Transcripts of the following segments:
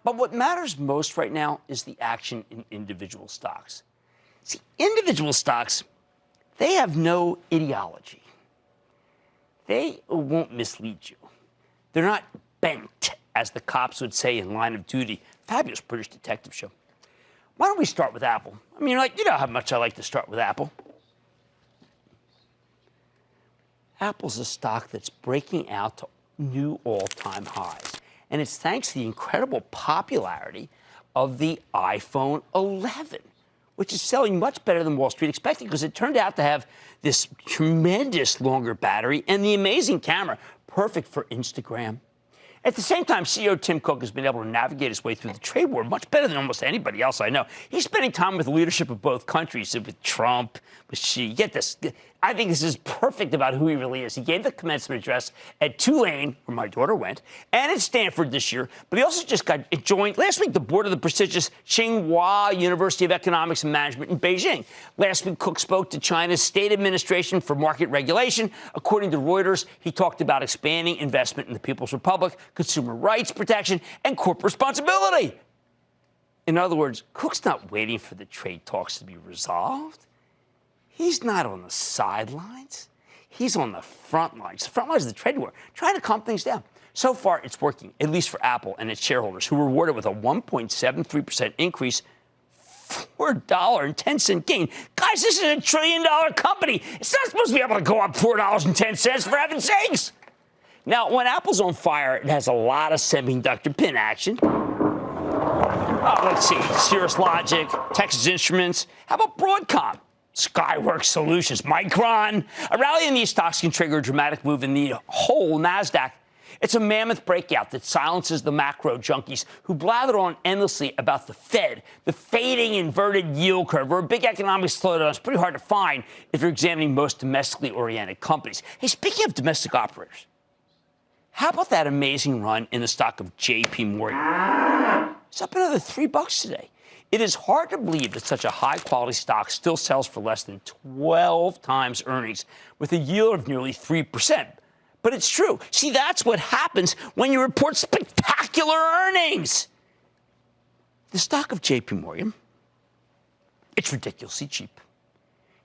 But what matters most right now is the action in individual stocks. See, individual stocks, they have no ideology. They won't mislead you. They're not bent, as the cops would say in Line of Duty. Fabulous British detective show. Why don't we start with Apple? I mean, you know how much I like to start with Apple. Apple's a stock that's breaking out to new all-time highs. And it's thanks to the incredible popularity of the iPhone 11, which is selling much better than Wall Street expected because it turned out to have this tremendous longer battery and the amazing camera, perfect for Instagram. At the same time, CEO Tim Cook has been able to navigate his way through the trade war much better than almost anybody else I know. He's spending time with the leadership of both countries, with Trump, with Xi. Get this. I think this is perfect about who he really is. He gave the commencement address at Tulane, where my daughter went, and at Stanford this year. But he also just got joined last week the board of the prestigious Tsinghua University of Economics and Management in Beijing. Last week, Cook spoke to China's State Administration for Market Regulation. According to Reuters, he talked about expanding investment in the People's Republic, consumer rights protection, and corporate responsibility. In other words, Cook's not waiting for the trade talks to be resolved. He's not on the sidelines. He's on the front lines. The front lines of the trade war, trying to calm things down. So far, it's working, at least for Apple and its shareholders, who were rewarded with a 1.73% increase, $4.10 gain. Guys, this is a $1 trillion company. It's not supposed to be able to go up $4.10, for heaven's sakes. Now, when Apple's on fire, it has a lot of semiconductor pin action. Oh, let's see. Cirrus Logic, Texas Instruments. How about Broadcom? Skyworks Solutions, Micron. A rally in these stocks can trigger a dramatic move in the whole NASDAQ. It's a mammoth breakout that silences the macro junkies who blather on endlessly about the Fed, the fading inverted yield curve, or a big economic slowdown. It's pretty hard to find if you're examining most domestically oriented companies. Hey, speaking of domestic operators, how about that amazing run in the stock of J.P. Morgan? It's up another $3 today. It is hard to believe that such a high-quality stock still sells for less than 12 times earnings with a yield of nearly 3%. But it's true. See, that's what happens when you report spectacular earnings. The stock of J.P. Morgan, it's ridiculously cheap.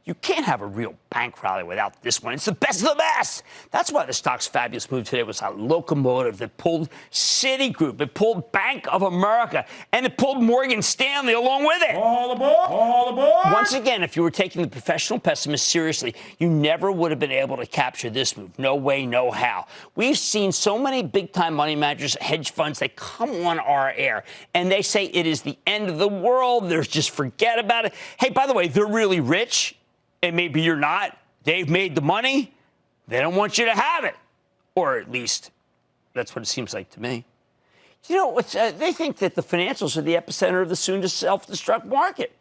You can't have a real bank rally without this one. It's the best of the best. That's why the stock's fabulous move today was a locomotive that pulled Citigroup, it pulled Bank of America, and it pulled Morgan Stanley along with it. All aboard! All aboard! Once again, if you were taking the professional pessimist seriously, you never would have been able to capture this move. No way, no how. We've seen so many big-time money managers, hedge funds, they come on our air, and they say it is the end of the world. There's just forget about it. Hey, by the way, they're really rich. And maybe you're not. They've made the money. They don't want you to have it. Or at least that's what it seems like to me. You know, they think that the financials are the epicenter of the soon-to-self-destruct market,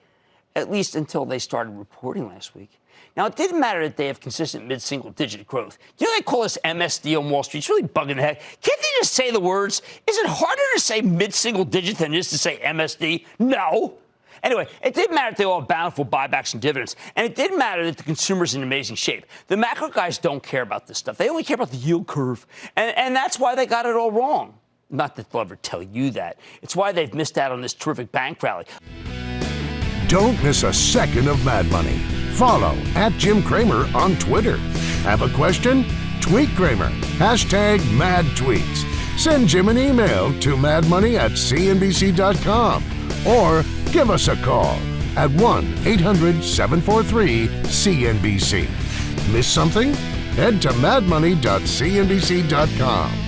at least until they started reporting last week. Now, it didn't matter that they have consistent mid-single-digit growth. You know, they call this MSD on Wall Street. It's really bugging the heck. Can't they just say the words? Is it harder to say mid-single-digit than it is to say MSD? No. Anyway, it didn't matter that they all have bountiful buybacks and dividends. And it didn't matter that the consumer's in amazing shape. The macro guys don't care about this stuff. They only care about the yield curve. And that's why they got it all wrong. Not that they'll ever tell you that. It's why they've missed out on this terrific bank rally. Don't miss a second of Mad Money. Follow @Jim Cramer on Twitter. Have a question? Tweet Cramer. #MadTweets. Send Jim an email to madmoney@cnbc.com. Or give us a call at 1-800-743-CNBC. Miss something? Head to madmoney.cnbc.com.